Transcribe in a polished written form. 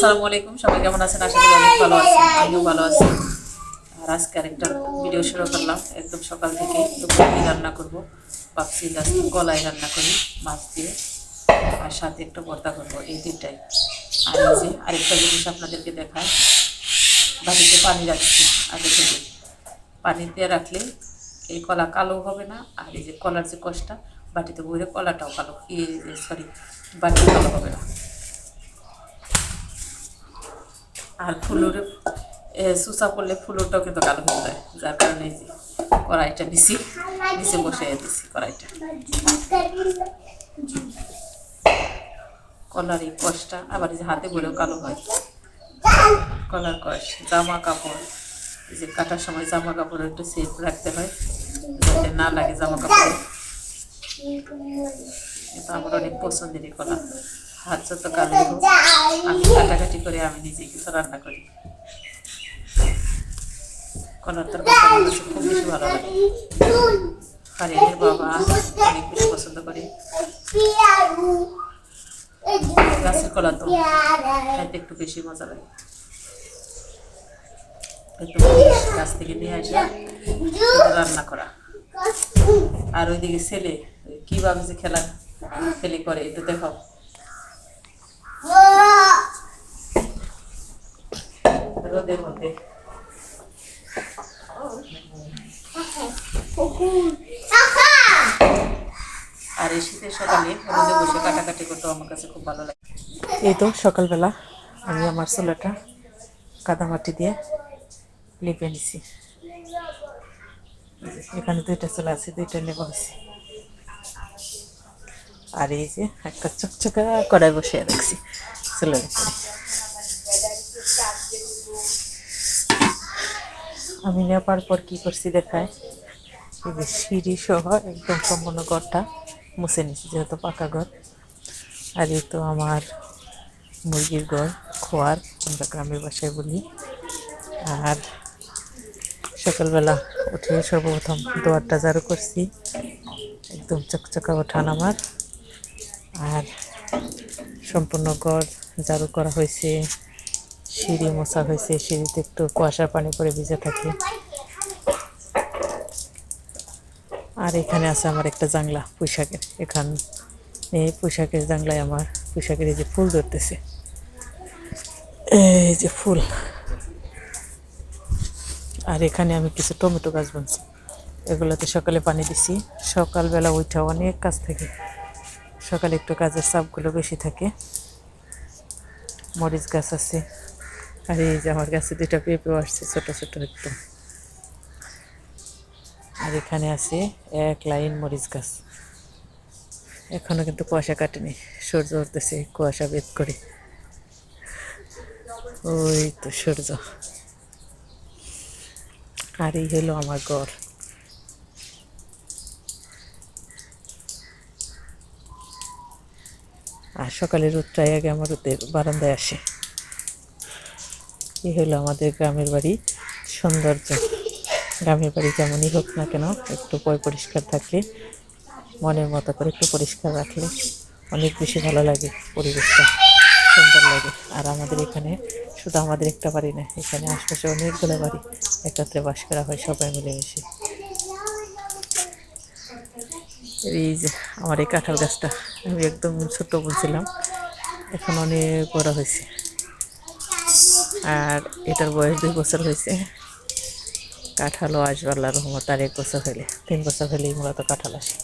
আসসালামু আলাইকুম, সবাই কেমন আছেন? আশা করি অনেক ভালো আছেন, আমিও ভালো আছি। আর আজকে আরেকটা ভিডিও শুরু করলাম। একদম সকাল থেকে দুপুরে রান্না করব ভাবছি, আজকে কলাই রান্না করি মাছ দিয়ে, আর সাথে একটা ভর্তা করবো, এই দুইটাই। আর এই যে আরেকটা জিনিস আপনাদেরকে দেখায়, বাটিতে পানি রাখছি আগে থেকে। পানিতে রাখলে এই কলা কালো হবে না, আর এই যে কলার যে কষটা বাটিতে বইরে কলাটাও কালো, সরি, বাটি কালো হবে না। আর ফুলুর সুসা করলে ফুলুরটাও কিন্তু কালো হয়ে যায়, যার কারণে এই যে কড়াইটা নিচে বসিয়ে দিছি। কড়াইটা কলার এই কষটা আবার এই যে হাতে বলেও কালো হয়। কলার কষ, জামা কাপড়, এই যে কাটার সময় জামা কাপড় একটু সেফ রাখতে হয় যাতে না লাগে জামা কাপড়ে। এটা আমার অনেক পছন্দেরই কলা। হাত যত কালো হোক, আমি কাটাকাটি করে আমি নিজে কিছু রান্না করি। কলার তরকারি আমার কাছে খুব বেশি ভালো লাগে। ফারিয়ানের বাবা অনেক বেশি পছন্দ করে। গাছের কলা তো খাইতে একটু বেশি মজা লাগে। একটু গাছ থেকে নিয়ে আসা রান্না করা। আর ওইদিকে ছেলে কিভাবে যে খেলি করে একটু দেখাও। রোদের মধ্যে আর এই শীতের সকালে রোদে বসে কাটাকাটি করতে আমার কাছে খুব ভালো লাগে। এই তো সকালবেলা আমি আমার চুলাটা কাদামাটি দিয়ে লেপে নিছি। এখানে দুইটা চুলা আছে, দুইটা লেপা হয়েছে। আর এই যে একটা চকচকা কড়াই বসিয়ে রাখছি চুলার উপরে। আমি নেপার পর কি করছি দেখায়, এই যে সিঁড়ি সহ একদম সম্পূর্ণ ঘরটা মুছে নিছি, যেহেতু পাকা ঘর। আর এই তো আমার মুরগির ঘর, খোয়ার আমরা গ্রামের বাসায় বলি। আর সকালবেলা উঠে সর্বপ্রথম দুয়ারটা ঝাড়ু করছি, একদম চকচকা ওঠান আমার। আর সম্পূর্ণ ঘর ঝাড়ু করা হয়েছে, সিঁড়ি মোছা হয়েছে, সিঁড়িতে একটু কুয়াশার পানি পরে ভিজে থাকে। আর এখানে আছে আমার একটা জাংলা পুঁইশাকের, এখানে এই পুঁইশাকের জাংলায় আমার পুঁইশাকের এই যে ফুল ধরতেছে, এই যে ফুল। আর এখানে আমি কিছু টমেটো গাছ বুনছি, এগুলোতে সকালে পানি দিছি। সকালবেলা ওইটা অনেক কাজ থাকে, সকালে একটু কাজের চাপগুলো বেশি থাকে। মরিচ গাছ আছে, আর এই যে আমার গাছে দুইটা পেঁপেও আসছে ছোটো ছোটো একটু। আর এখানে আছে এক লাইন মরিচ গাছ, এখনো কিন্তু কুয়াশা কাটেনি, সূর্য উঠতেছে কুয়াশা ভেদ করে। ওই তো সূর্য। আর এই হলো আমার ঘর। আর সকালে রোদটাই আগে আমার বারান্দায় আসে। এই হলো আমাদের গ্রামের বাড়ি সৌন্দর্য। গ্রামের বাড়ি যেমনই হোক না কেন, একটু পরিষ্কার থাকলে, মনের মতো করে একটু পরিষ্কার রাখলে অনেক বেশি ভালো লাগে, পরিবেশটা সুন্দর লাগে। আর আমাদের এখানে শুধু আমাদের একটা বাড়ি না, এখানে আশপাশে অনেকগুলো বাড়ি একত্রে বাস করা হয় সবাই মিলেমিশে। এই যে আমার এই কাঁঠাল গাছটা আমি একদম ছোট্ট বলছিলাম, এখন অনেক বড় হয়েছে। আর এটার বয়স 2 বছর হয়েছে। কাঁঠালও আসবে আল্লাহর রহমত, আর 1 বছর হলে 3 বছর হলেই মূলত কাঁঠাল আসে।